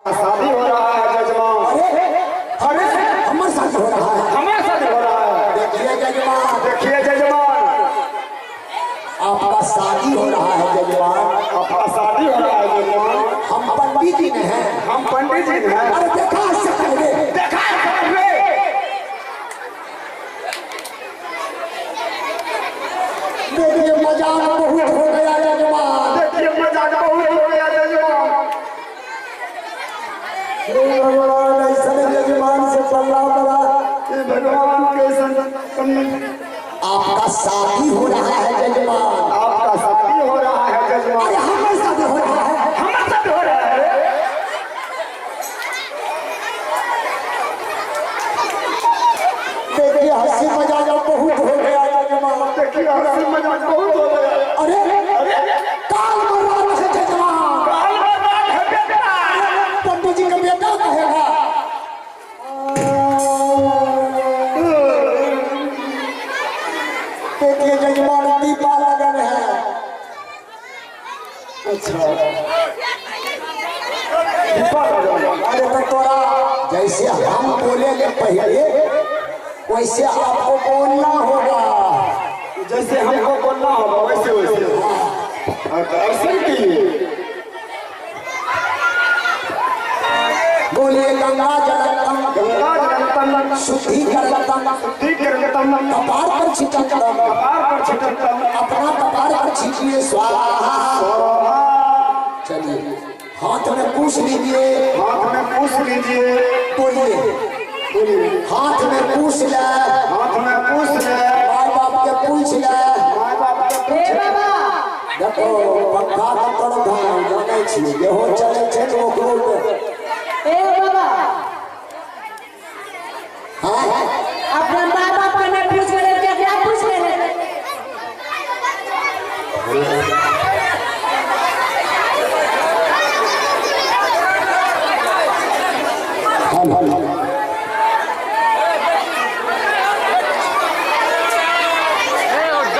शादी हो रहा है जजमान। अरे हमारे साथ हो रहा है, हमारे साथ हो रहा है। देखिए जजमान, देखिए जजमान, आपका शादी हो रहा है जजमान। आपका शादी हो रहा है जजमान। हम पंडित जी ने हैं। हम पंडित जी हैं। अरे देखा इससे पहले, देखा है पहले। देखिए मजाक बहुत हो गया जजमान। देखिए मजाक बहुत हो गया जजमान। भगवान ऐसा जजमान से पल्ला पड़ा। ये भगवान के संग आपका शादी हो रहा है जजमान। आपका शादी हो रहा है जजमान। अरे हमारे साथ हो रहा है, हमारे साथ हो रहा है। देखिए हंसी मजाक बहुत हो गया जजमान। देखिए हंसी मजाक बहुत हो गया। अरे काल मर्दान है जजमान। काल मर्दान है बेटा। पंडित जी का बेटा कहेगा। देखिए जजमान दीपा लगन है। अच्छा अरे तो तोरा जैसे हम बोलेंगे पहले वैसे आपको बोलना होगा। जैसे हमको बोलना होगा वैसे वैसे अवसर की बोलिए गंगा जलतम गंगा जलतम शुद्धिकरणतम शुद्धिकरणतम कपार पर छिटकतम कपार पर छिटकतम अपना कपार पर छिटिए स्वाहा। चलिए हाथ में पूछ लीजिए। हाथ में पूछ लीजिए। बोलिए हाथ में पूछ ले, हाथ में पूछ ले, माँ बाप के पूछ ले। माँ बाप के पूछ ले। देखो पंखा का तोड़ धान जाने छी हो चले छे लोग ए बाबा, हाँ अपना माँ बाप का नहीं पूछ रहे, क्या पूछ रहे हैं?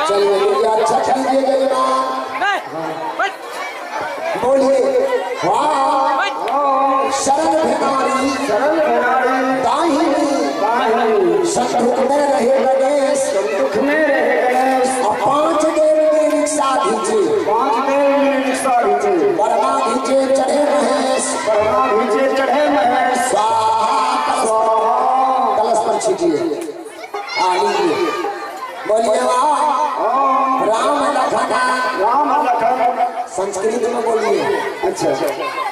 चलिए अच्छा कीजिए जजमान। बोलिए वाह शरण भेनारी शरण भेनारी दाहिनी संदुख में रहे गणेश। दुख में रहे गणेश। और 5 देव में रिक्शा दीजिए, 5 देव में रिक्शा दीजिए। बरमा दीजिए चढ़े महेश। बरमा दीजिए चढ़े महेश। स्वाहा कलश पर छीटिए। लीजिए बोलिए वाह राम लखन। राम लखन। संस्कृत में बोलिए। अच्छा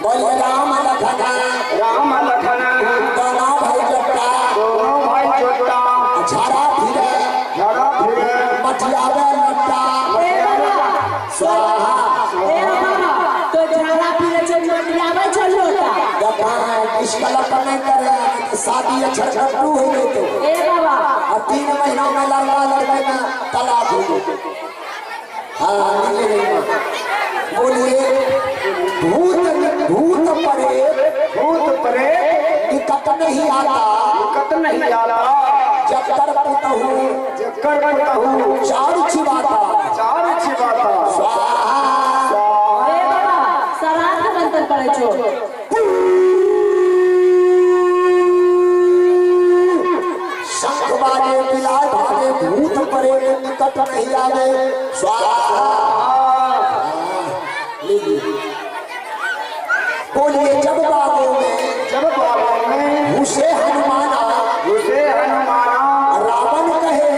बोलिए राम लखन। राम लखन। दोनों भाई जट्टा, दोनों भाई जोटा। झाड़ा फिरे झड़ा फिरे मटियावे लट्टा। ए बाबा, स्वाहा ए बाबा, तो झाड़ा पीले चल मटियावे चल लोटा। इस कलप नहीं करे शादी छठू हो गई तो ए बाबा, और 3 महीनों में लड़का लड़के में तलाक हो गई। हाँ बोलिए भूत परे भूत परे निकट नहीं आता। निकट नहीं आला। जब कर पुतहु जब कर कहूँ चार छिबाता। चार छिपाता। स्वाहा ए बाबा, सराध के मंत्र पढ़े छो। शंख बाजे बिलाय भागे भूत परे निकट नहीं आवे। स्वाहा बोलिए जब बाबों में जब बाबा में घुसे हनुमाना घुसे हनुमाना। रावण कहे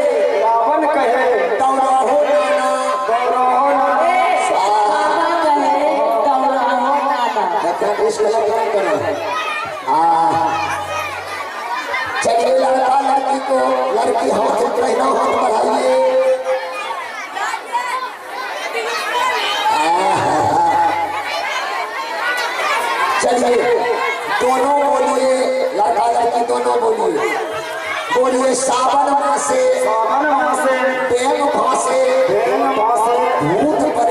रावण कहे दौड़ा हो नाना। गौरव हो नाना। बाबा कहे दौड़ा हो नाना। इस गलत नहीं करो। चलिए लड़का लड़की को लड़की हाथ पहना हाथ बढ़ाइए। चलिए दोनों बोलिए, लड़का लड़की दोनों बोलिए। बोलिए सावन मासे सावन मासे प्रेम भासे प्रेम भासे भूत परे